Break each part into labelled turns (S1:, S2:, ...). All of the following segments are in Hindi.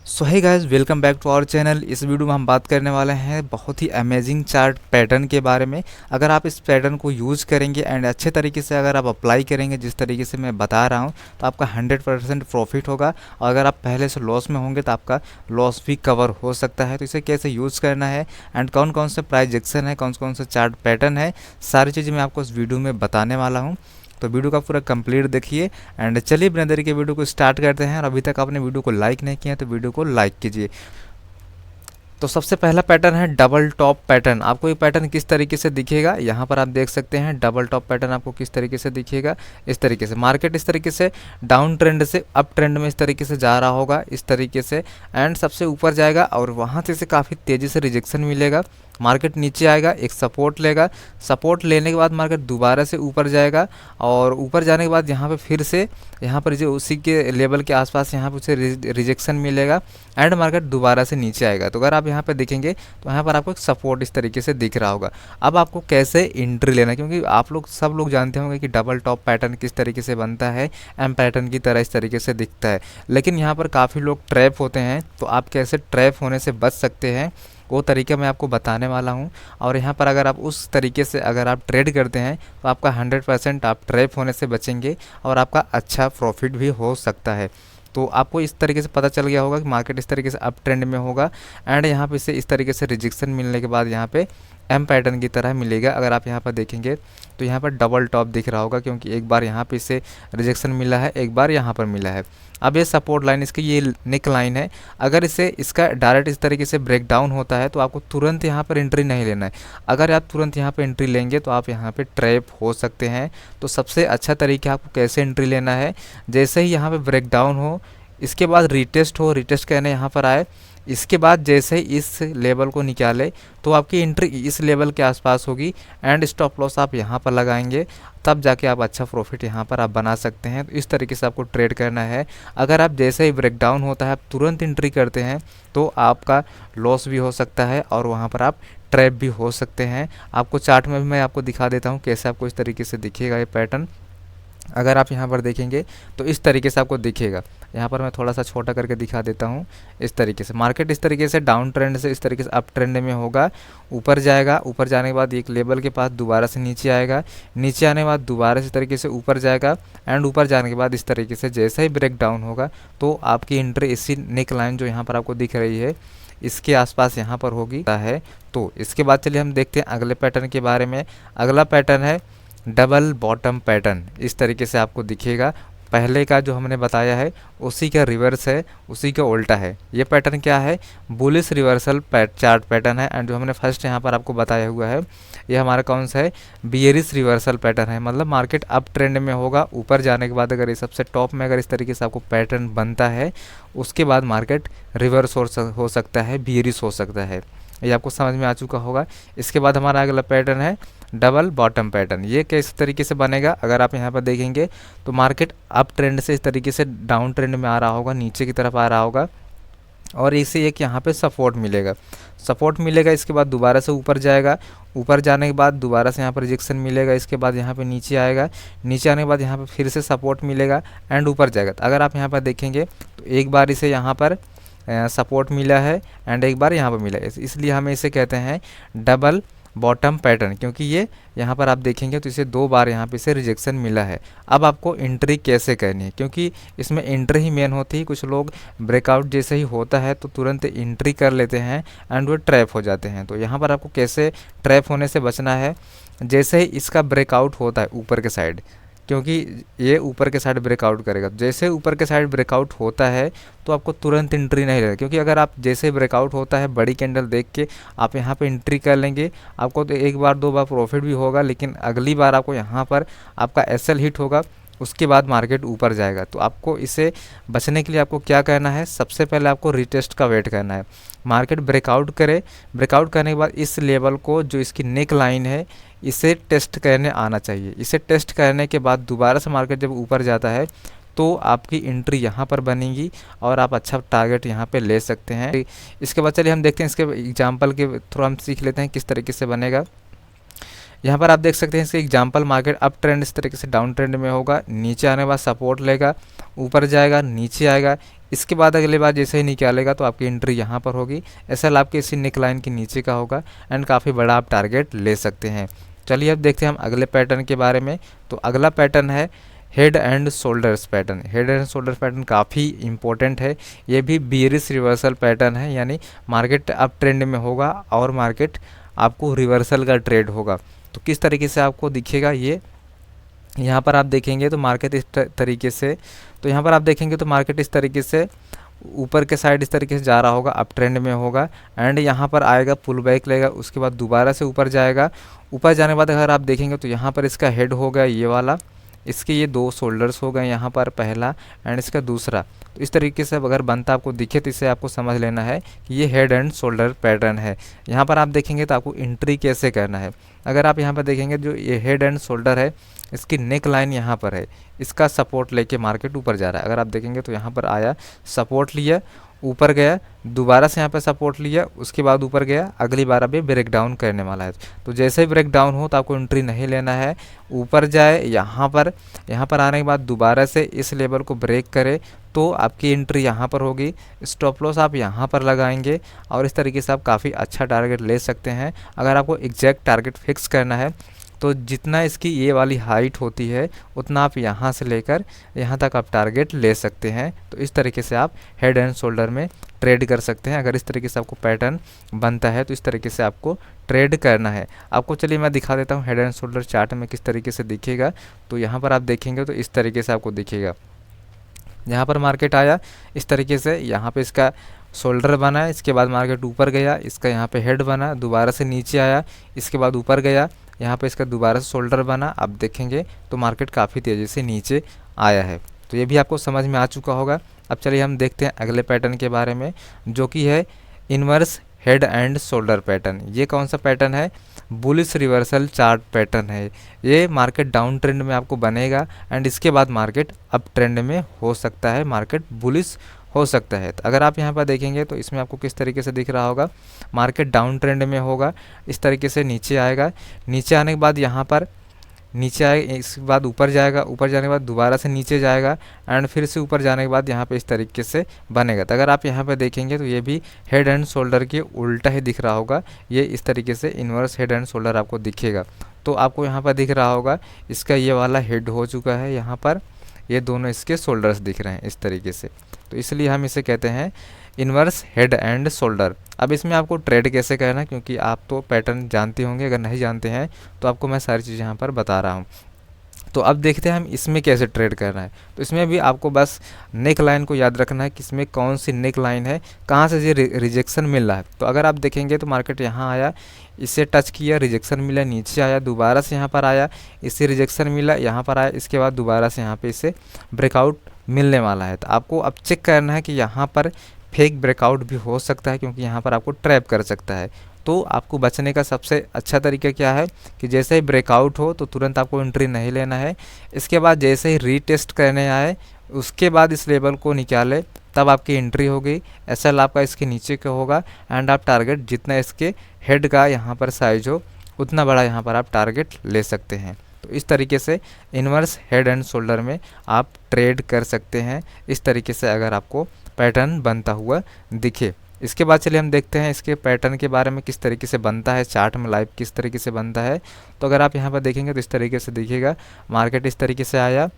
S1: So hey guys, welcome back to our channel. इस वीडियो में हम बात करने वाले हैं बहुत ही अमेजिंग चार्ट पैटर्न के बारे में। अगर आप इस पैटर्न को यूज़ करेंगे एंड अच्छे तरीके से अगर आप अप्लाई करेंगे जिस तरीके से मैं बता रहा हूं, तो आपका 100% प्रॉफिट होगा। और अगर आप पहले से लॉस में होंगे तो आपका लॉस भी कवर हो सकता है। तो इसे कैसे यूज़ करना है एंड कौन कौन से प्राइजेक्शन है, कौन कौन से चार्ट पैटर्न है, सारी चीज़ें मैं आपको इस वीडियो में बताने वाला हूँ। तो वीडियो का पूरा कंप्लीट देखिए एंड चलिए बिना देरी के वीडियो को स्टार्ट करते हैं। और अभी तक आपने वीडियो को लाइक नहीं किया तो वीडियो को लाइक कीजिए। तो सबसे पहला पैटर्न है डबल टॉप पैटर्न। आपको ये पैटर्न किस तरीके से दिखेगा, यहाँ पर आप देख सकते हैं डबल टॉप पैटर्न आपको किस तरीके से दिखेगा। इस तरीके से मार्केट इस तरीके से डाउन ट्रेंड से अप ट्रेंड में इस तरीके से जा रहा होगा, इस तरीके से एंड सबसे ऊपर जाएगा और वहाँ से इसे काफ़ी तेज़ी से रिजेक्शन मिलेगा। मार्केट नीचे आएगा, एक सपोर्ट लेगा, सपोर्ट लेने के बाद मार्केट दोबारा से ऊपर जाएगा और ऊपर जाने के बाद यहाँ पे फिर से यहाँ पर जो उसी के लेवल के आसपास यहाँ पर उसे रिजेक्शन मिलेगा एंड मार्केट दोबारा से नीचे आएगा। तो अगर आप यहाँ पे देखेंगे तो यहाँ पर आपको एक सपोर्ट इस तरीके से दिख रहा होगा। अब आपको कैसे एंट्री लेना है, क्योंकि आप लोग सब लोग जानते होंगे कि डबल टॉप पैटर्न किस तरीके से बनता है, एम पैटर्न की तरह इस तरीके से दिखता है। लेकिन यहाँ पर काफ़ी लोग ट्रैप होते हैं, तो आप कैसे ट्रैप होने से बच सकते हैं वो तरीका मैं आपको बताने वाला हूँ। और यहाँ पर अगर आप उस तरीके से अगर आप ट्रेड करते हैं तो आपका 100% आप ट्रैप होने से बचेंगे और आपका अच्छा प्रॉफिट भी हो सकता है। तो आपको इस तरीके से पता चल गया होगा कि मार्केट इस तरीके से अप ट्रेंड में होगा एंड यहाँ पे से इस तरीके से रिजेक्शन मिलने के बाद यहाँ पे एम पैटर्न की तरह मिलेगा। अगर आप यहाँ पर देखेंगे तो यहाँ पर डबल टॉप दिख रहा होगा, क्योंकि एक बार यहाँ पे इसे रिजेक्शन मिला है, एक बार यहाँ पर मिला है। अब ये सपोर्ट लाइन इसकी ये नेक लाइन है। अगर इसे इसका डायरेक्ट इस तरीके से ब्रेक डाउन होता है तो आपको तुरंत यहाँ पर एंट्री नहीं लेना है। अगर आप तुरंत यहाँ पर एंट्री लेंगे तो आप यहाँ पर ट्रैप हो सकते हैं। तो सबसे अच्छा तरीका आपको कैसे एंट्री लेना है, जैसे ही यहाँ पर ब्रेक डाउन हो, इसके बाद रिटेस्ट हो, रिटेस्ट कहने यहाँ पर आए, इसके बाद जैसे ही इस लेवल को निकाले तो आपकी एंट्री इस लेवल के आसपास होगी एंड स्टॉप लॉस आप यहाँ पर लगाएंगे, तब जाके आप अच्छा प्रॉफिट यहाँ पर आप बना सकते हैं। तो इस तरीके से आपको ट्रेड करना है। अगर आप जैसे ही ब्रेक डाउन होता है आप तुरंत एंट्री करते हैं तो आपका लॉस भी हो सकता है और वहाँ पर आप ट्रैप भी हो सकते हैं। आपको चार्ट में भी मैं आपको दिखा देता हूँ कैसे आपको इस तरीके से दिखेगा ये पैटर्न। अगर आप यहाँ पर देखेंगे तो इस तरीके से आपको दिखेगा। यहाँ पर मैं थोड़ा सा छोटा करके दिखा देता हूँ। इस तरीके से मार्केट इस तरीके से डाउन ट्रेंड से इस तरीके से अप ट्रेंड में होगा, ऊपर जाएगा, ऊपर जाने के बाद एक लेवल के पास दोबारा से नीचे आएगा, नीचे आने के बाद दोबारा से इस तरीके से ऊपर जाएगा एंड ऊपर जाने के बाद इस तरीके से जैसे ही ब्रेक डाउन होगा तो आपकी एंट्री इसी नेक लाइन जो यहाँ पर आपको दिख रही है इसके आसपास यहाँ पर होगी है। तो इसके बाद चलिए हम देखते हैं अगले पैटर्न के बारे में। अगला पैटर्न है डबल बॉटम पैटर्न। इस तरीके से आपको दिखेगा। पहले का जो हमने बताया है उसी का रिवर्स है, उसी का उल्टा है। ये पैटर्न क्या है, बुलिश रिवर्सल चार्ट पैटर्न है। एंड जो हमने फर्स्ट यहाँ पर आपको बताया हुआ है ये हमारा कौन सा है, बियरिश रिवर्सल पैटर्न है। मतलब मार्केट अप ट्रेंड में होगा, ऊपर जाने के बाद अगर ये सबसे टॉप में अगर इस तरीके से आपको पैटर्न बनता है उसके बाद मार्केट रिवर्स हो सकता है, बियरिश हो सकता है। ये आपको समझ में आ चुका होगा। इसके बाद हमारा अगला पैटर्न है डबल बॉटम पैटर्न। ये किस तरीके से बनेगा, अगर आप यहाँ पर देखेंगे तो मार्केट अप ट्रेंड से इस तरीके से डाउन ट्रेंड में आ रहा होगा, नीचे की तरफ आ रहा होगा और इसे एक यहाँ पे सपोर्ट मिलेगा, सपोर्ट मिलेगा। इसके बाद दोबारा से ऊपर जाएगा, ऊपर जाने के बाद दोबारा से यहाँ पर रिजेक्शन मिलेगा, इसके बाद यहाँ पे नीचे आएगा, नीचे आने के बाद यहाँ पे फिर से सपोर्ट मिलेगा एंड ऊपर जाएगा। तो अगर आप यहाँ पर देखेंगे तो एक बार इसे यहाँ पर सपोर्ट मिला है एंड एक बार यहाँ पर मिला है, इसलिए हमें इसे कहते हैं डबल बॉटम पैटर्न, क्योंकि ये यहाँ पर आप देखेंगे तो इसे दो बार यहाँ पे से रिजेक्शन मिला है। अब आपको एंट्री कैसे करनी है, क्योंकि इसमें एंट्री ही मेन होती है। कुछ लोग ब्रेकआउट जैसे ही होता है तो तुरंत एंट्री कर लेते हैं एंड वो ट्रैप हो जाते हैं। तो यहाँ पर आपको कैसे ट्रैप होने से बचना है, जैसे ही इसका ब्रेकआउट होता है ऊपर के साइड, क्योंकि ये ऊपर के साइड ब्रेकआउट करेगा, जैसे ऊपर के साइड ब्रेकआउट होता है तो आपको तुरंत एंट्री नहीं लेना, क्योंकि अगर आप जैसे ब्रेकआउट होता है बड़ी कैंडल देख के आप यहाँ पे एंट्री कर लेंगे, आपको तो एक बार दो बार प्रॉफिट भी होगा, लेकिन अगली बार आपको यहाँ पर आपका एसएल हिट होगा, उसके बाद मार्केट ऊपर जाएगा। तो आपको इसे बचने के लिए आपको क्या करना है, सबसे पहले आपको रिटेस्ट का वेट करना है। मार्केट ब्रेकआउट करे, ब्रेकआउट करने के बाद इस लेवल को जो इसकी नेक लाइन है इसे टेस्ट करने आना चाहिए। इसे टेस्ट करने के बाद दोबारा से मार्केट जब ऊपर जाता है तो आपकी एंट्री यहाँ पर बनेगी और आप अच्छा टारगेट यहाँ पे ले सकते हैं। इसके बाद चलिए हम देखते हैं इसके एग्जांपल के थ्रू हम सीख लेते हैं किस तरीके से बनेगा। यहाँ पर आप देख सकते हैं इसके एग्जांपल, मार्केट अप ट्रेंड इस तरीके से डाउन ट्रेंड में होगा, नीचे आने के बाद सपोर्ट लेगा, ऊपर जाएगा, नीचे आएगा, इसके बाद अगले बार जैसे ही निकालेगा तो आपकी एंट्री यहाँ पर होगी। एसएल आपके इसी नेक लाइन के नीचे का होगा एंड काफ़ी बड़ा आप टारगेट ले सकते हैं। चलिए अब देखते हैं हम अगले पैटर्न के बारे में। तो अगला पैटर्न है head and shoulders pattern. Head and shoulder pattern काफ़ी इंपॉर्टेंट है। ये भी बियरिश रिवर्सल पैटर्न है, यानी मार्केट अप ट्रेंड में होगा और मार्केट आपको रिवर्सल का ट्रेड होगा। तो किस तरीके से आपको दिखेगा ये, यहाँ पर आप देखेंगे तो मार्केट इस तरीके से, तो यहाँ पर आप देखेंगे तो मार्केट इस तरीके से ऊपर के साइड इस तरीके से जा रहा होगा, अप ट्रेंड में होगा एंड यहाँ पर आएगा, पुल बैक लेगा, उसके बाद दोबारा से ऊपर जाएगा। ऊपर जाने के बाद अगर आप देखेंगे तो यहाँ पर इसका हेड हो गया ये वाला, इसके ये दो शोल्डर्स हो गए यहाँ पर, पहला एंड इसका दूसरा। तो इस तरीके से अगर बनता आपको दिखे तो इसे आपको समझ लेना है कि ये हेड एंड शोल्डर पैटर्न है। यहाँ पर आप देखेंगे तो आपको एंट्री कैसे करना है। अगर आप यहाँ पर देखेंगे जो ये हेड एंड शोल्डर है, इसकी नेक लाइन यहाँ पर है, इसका सपोर्ट लेके मार्केट ऊपर जा रहा है। अगर आप देखेंगे तो यहाँ पर आया, सपोर्ट लिया, ऊपर गया, दोबारा से यहाँ पे सपोर्ट लिया, उसके बाद ऊपर गया, अगली बार अभी ब्रेक डाउन करने वाला है। तो जैसे ही ब्रेक डाउन हो तो आपको एंट्री नहीं लेना है, ऊपर जाए, यहाँ पर आने के बाद दोबारा से इस लेवल को ब्रेक करे तो आपकी एंट्री यहाँ पर होगी। स्टॉप लॉस आप यहाँ पर लगाएंगे और इस तरीके से आप काफ़ी अच्छा टारगेट ले सकते हैं। अगर आपको एग्जैक्ट टारगेट फिक्स करना है तो जितना इसकी ये वाली हाइट होती है उतना आप यहाँ से लेकर यहाँ तक आप टारगेट ले सकते हैं। तो इस तरीके से आप हेड एंड शोल्डर में ट्रेड कर सकते हैं। अगर इस तरीके से आपको पैटर्न बनता है तो इस तरीके से आपको ट्रेड करना है। आपको चलिए मैं दिखा देता हूँ हेड एंड शोल्डर चार्ट में किस तरीके से दिखेगा। तो यहाँ पर आप देखेंगे तो इस तरीके से आपको दिखेगा। यहाँ पर मार्केट आया इस तरीके से, यहाँ पे इसका शोल्डर बना, इसके बाद मार्केट ऊपर गया, इसका यहाँ पे हेड बना, दोबारा से नीचे आया, इसके बाद ऊपर गया, यहाँ पे इसका दोबारा से शोल्डर बना। आप देखेंगे तो मार्केट काफ़ी तेज़ी से नीचे आया है। तो ये भी आपको समझ में आ चुका होगा। अब चलिए हम देखते हैं अगले पैटर्न के बारे में, जो कि है inverse head and shoulder pattern. ये कौन सा पैटर्न है? बुलिश रिवर्सल चार्ट पैटर्न है। ये मार्केट डाउन ट्रेंड में आपको बनेगा एंड इसके बाद मार्केट अप ट्रेंड में हो सकता है, मार्केट बुलिश हो सकता है। तो अगर आप यहाँ पर देखेंगे तो इसमें आपको किस तरीके से दिख रहा होगा, मार्केट डाउन ट्रेंड में होगा, इस तरीके से नीचे आएगा, नीचे आने के बाद यहाँ पर नीचे आएगा, इसके बाद ऊपर जाएगा, ऊपर जाने के बाद दोबारा से नीचे जाएगा एंड फिर से ऊपर जाने के बाद यहाँ पे इस तरीके से बनेगा। तो अगर आप यहाँ पे देखेंगे तो ये भी हेड एंड शोल्डर के उल्टा ही दिख रहा होगा। ये इस तरीके से इन्वर्स हेड एंड शोल्डर आपको दिखेगा। तो आपको यहाँ पर दिख रहा होगा इसका ये वाला हेड हो चुका है, यहाँ पर ये दोनों इसके शोल्डर्स दिख रहे हैं इस तरीके से। तो इसलिए हम इसे कहते हैं इन्वर्स हेड एंड शोल्डर। अब इसमें आपको ट्रेड कैसे करना है, क्योंकि आप तो पैटर्न जानते होंगे, अगर नहीं जानते हैं तो आपको मैं सारी चीज़ यहाँ पर बता रहा हूँ। तो अब देखते हैं हम इसमें कैसे ट्रेड करना है। तो इसमें भी आपको बस नेक लाइन को याद रखना है कि इसमें कौन सी नेक लाइन है, कहाँ से ये रिजेक्शन मिल रहा है। तो अगर आप देखेंगे तो मार्केट यहाँ आया, इसे टच किया, रिजेक्शन मिला, नीचे आया, दोबारा से यहाँ पर आया, इससे रिजेक्शन मिला, यहाँ पर आया, इसके बाद दोबारा से यहाँ पे इसे ब्रेकआउट मिलने वाला है। तो आपको अब चेक करना है कि यहाँ पर फेक ब्रेकआउट भी हो सकता है, क्योंकि यहाँ पर आपको ट्रैप कर सकता है। तो आपको बचने का सबसे अच्छा तरीका क्या है कि जैसे ही ब्रेकआउट हो तो तुरंत आपको एंट्री नहीं लेना है। इसके बाद जैसे ही रीटेस्ट करने आए उसके बाद इस लेवल को निकाले तब आपकी एंट्री होगी। एसएल आपका इसके नीचे का होगा एंड आप टारगेट जितना इसके हेड का यहाँ पर साइज हो उतना बड़ा यहाँ पर आप टारगेट ले सकते हैं। तो इस तरीके से इन्वर्स हेड एंड शोल्डर में आप ट्रेड कर सकते हैं, इस तरीके से अगर आपको पैटर्न बनता हुआ दिखे। इसके बाद चलिए हम देखते हैं इसके पैटर्न के बारे में, किस तरीके से बनता है, चार्ट में लाइव किस तरीके से बनता है। तो अगर आप यहाँ पर देखेंगे तो इस तरीके से दिखेगा, मार्केट इस तरीके से आया,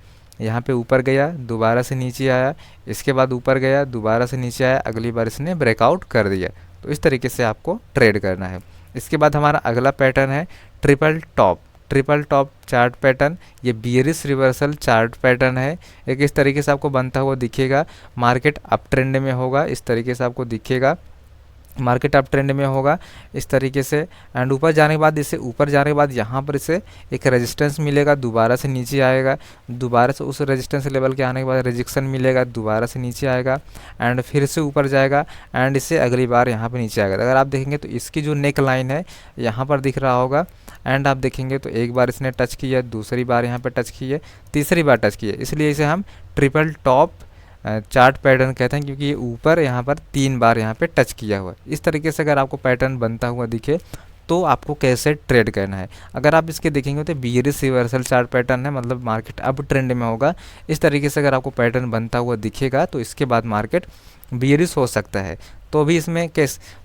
S1: यहाँ पे ऊपर गया, दोबारा से नीचे आया, इसके बाद ऊपर गया, दोबारा से नीचे आया, अगली बार इसने ब्रेकआउट कर दिया। तो इस तरीके से आपको ट्रेड करना है। इसके बाद हमारा अगला पैटर्न है triple top. Triple top chart pattern, ये बियरिश रिवर्सल चार्ट पैटर्न है। एक इस तरीके से आपको बनता हुआ दिखेगा, मार्केट अप ट्रेंड में होगा, इस तरीके से आपको दिखेगा, मार्केट अप ट्रेंड में होगा इस तरीके से एंड ऊपर जाने के बाद, इसे ऊपर जाने के बाद यहाँ पर इसे एक रेजिस्टेंस मिलेगा, दोबारा से नीचे आएगा, दोबारा से उस रेजिस्टेंस लेवल के आने के बाद रिजेक्शन मिलेगा, दोबारा से नीचे आएगा एंड फिर से ऊपर जाएगा एंड इसे अगली बार यहाँ पे नीचे आएगा। अगर आप देखेंगे तो इसकी जो नेक लाइन है यहाँ पर दिख रहा होगा एंड आप देखेंगे तो एक बार इसने टच किया, दूसरी बार यहाँ पर टच किया, तीसरी बार टच किया, इसलिए इसे हम ट्रिपल टॉप चार्ट पैटर्न कहते हैं, क्योंकि ये ऊपर यहाँ पर 3 बार यहाँ पे टच किया हुआ है। इस तरीके से अगर आपको पैटर्न बनता हुआ दिखे तो आपको कैसे ट्रेड करना है। अगर आप इसके देखेंगे तो बियरिश रिवर्सल चार्ट पैटर्न है, मतलब मार्केट अब ट्रेंड में होगा। इस तरीके से अगर आपको पैटर्न बनता हुआ दिखेगा तो इसके बाद मार्केट बियरिश हो सकता है। तो अभी इसमें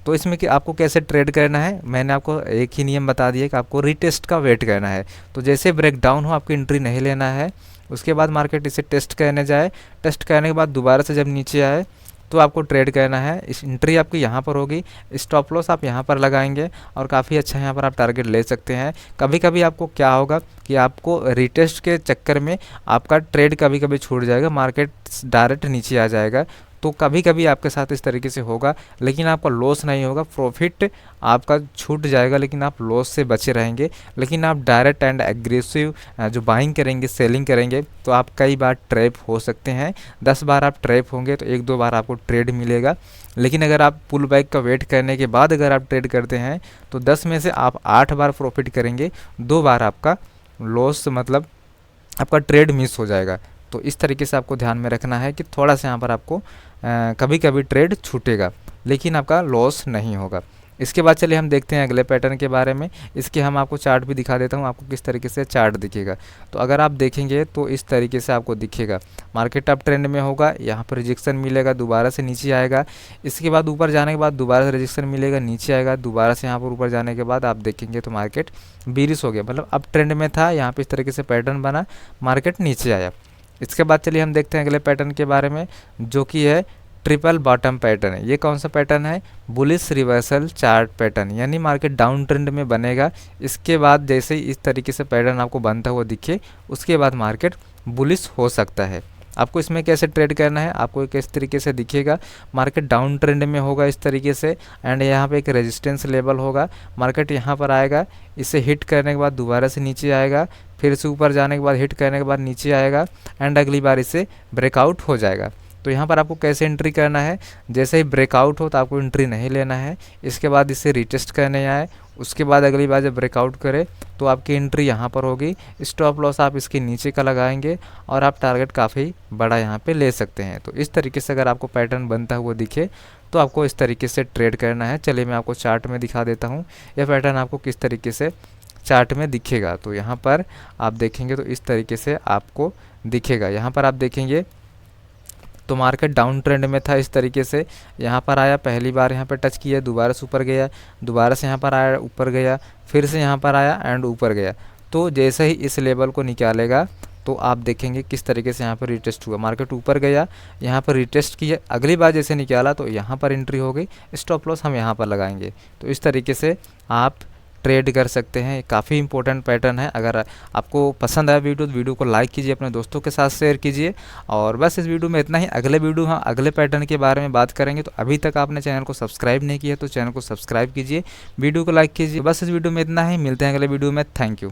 S1: इसमें कि आपको कैसे ट्रेड करना है, मैंने आपको एक ही नियम बता दिया कि आपको रीटेस्ट का वेट करना है। तो जैसे ब्रेकडाउन हो आपकी एंट्री नहीं लेना है, उसके बाद मार्केट इसे टेस्ट करने जाए, टेस्ट करने के बाद दोबारा से जब नीचे आए तो आपको ट्रेड करना है। इस एंट्री आपकी यहाँ पर होगी, स्टॉप लॉस आप यहाँ पर लगाएंगे और काफ़ी अच्छा यहाँ पर आप टारगेट ले सकते हैं। कभी कभी आपको क्या होगा कि आपको रिटेस्ट के चक्कर में आपका ट्रेड कभी कभी छूट जाएगा, मार्केट डायरेक्ट नीचे आ जाएगा। तो कभी कभी आपके साथ इस तरीके से होगा, लेकिन आपका लॉस नहीं होगा, प्रॉफिट आपका छूट जाएगा लेकिन आप लॉस से बचे रहेंगे। लेकिन आप डायरेक्ट एंड एग्रेसिव जो बाइंग करेंगे, सेलिंग करेंगे, तो आप कई बार ट्रैप हो सकते हैं। 10 बार आप ट्रैप होंगे तो 1-2 बार आपको ट्रेड मिलेगा। लेकिन अगर आप पुल बैक का वेट करने के बाद अगर आप ट्रेड करते हैं तो 10 में से आप 8 बार प्रॉफिट करेंगे, 2 बार आपका लॉस, मतलब आपका ट्रेड मिस हो जाएगा। तो इस तरीके से आपको ध्यान में रखना है कि थोड़ा सा यहाँ पर आपको कभी कभी ट्रेड छूटेगा लेकिन आपका लॉस नहीं होगा। इसके बाद चलिए हम देखते हैं अगले पैटर्न के बारे में। इसके हम आपको चार्ट भी दिखा देता हूँ, आपको किस तरीके से चार्ट दिखेगा। तो अगर आप देखेंगे तो इस तरीके से आपको दिखेगा, मार्केट अप ट्रेंड में होगा, यहाँ पर रिजेक्शन मिलेगा, दोबारा से नीचे आएगा। इसके बाद ऊपर जाने के बाद दोबारा से रिजेक्शन मिलेगा, नीचे आएगा, दोबारा से यहाँ पर ऊपर जाने के बाद आप देखेंगे तो मार्केट बेरिश हो गया, मतलब अप ट्रेंड में था, यहाँ पर इस तरीके से पैटर्न बना, मार्केट नीचे आया। इसके बाद चलिए हम देखते हैं अगले पैटर्न के बारे में, जो कि है ट्रिपल बॉटम पैटर्न है। ये कौन सा पैटर्न है? बुलिश रिवर्सल चार्ट पैटर्न, यानी मार्केट डाउन ट्रेंड में बनेगा। इसके बाद जैसे ही इस तरीके से पैटर्न आपको बनता हुआ दिखे, उसके बाद मार्केट बुलिश हो सकता है। आपको इसमें कैसे ट्रेड करना है, आपको किस तरीके से दिखेगा, मार्केट डाउन ट्रेंड में होगा इस तरीके से, एंड यहाँ पे एक रेजिस्टेंस लेवल होगा, मार्केट यहाँ पर आएगा, इसे हिट करने के बाद दोबारा से नीचे आएगा, फिर से ऊपर जाने के बाद हिट करने के बाद नीचे आएगा, एंड अगली बार इसे ब्रेकआउट हो जाएगा। तो यहाँ पर आपको कैसे एंट्री करना है, जैसे ही ब्रेकआउट हो तो आपको एंट्री नहीं लेना है, इसके बाद इसे रीटेस्ट करने आए, उसके बाद अगली बार जब ब्रेकआउट करे तो आपकी एंट्री यहाँ पर होगी, स्टॉप लॉस आप इसके नीचे का लगाएंगे और आप टारगेट काफ़ी बड़ा यहाँ पे ले सकते हैं। तो इस तरीके से अगर आपको पैटर्न बनता हुआ दिखे तो आपको इस तरीके से ट्रेड करना है। चलिए मैं आपको चार्ट में दिखा देता हूँ यह पैटर्न आपको किस तरीके से चार्ट में दिखेगा। तो यहाँ पर आप देखेंगे तो इस तरीके से आपको दिखेगा। यहाँ पर आप देखेंगे तो मार्केट डाउन ट्रेंड में था, इस तरीके से यहाँ पर आया, पहली बार यहाँ पर टच किया, दोबारा से ऊपर गया, दोबारा से यहाँ पर आया, ऊपर गया, फिर से यहाँ पर आया एंड ऊपर गया। तो जैसे ही इस लेवल को निकालेगा तो आप देखेंगे किस तरीके से यहाँ पर रिटेस्ट हुआ, मार्केट ऊपर गया, यहाँ पर रिटेस्ट किया, अगली बार जैसे निकाला तो यहाँ पर एंट्री हो गई, स्टॉप लॉस हम यहाँ पर लगाएंगे। तो इस तरीके से आप ट्रेड कर सकते हैं। काफ़ी इंपॉर्टेंट पैटर्न है। अगर आपको पसंद आया वीडियो तो वीडियो को लाइक कीजिए, अपने दोस्तों के साथ शेयर कीजिए। और बस इस वीडियो में इतना ही। अगले वीडियो हम अगले पैटर्न के बारे में बात करेंगे। तो अभी तक आपने चैनल को सब्सक्राइब नहीं किया तो चैनल को सब्सक्राइब कीजिए, वीडियो को लाइक कीजिए। बस इस वीडियो में इतना ही, मिलते हैं अगले वीडियो में। Thank you.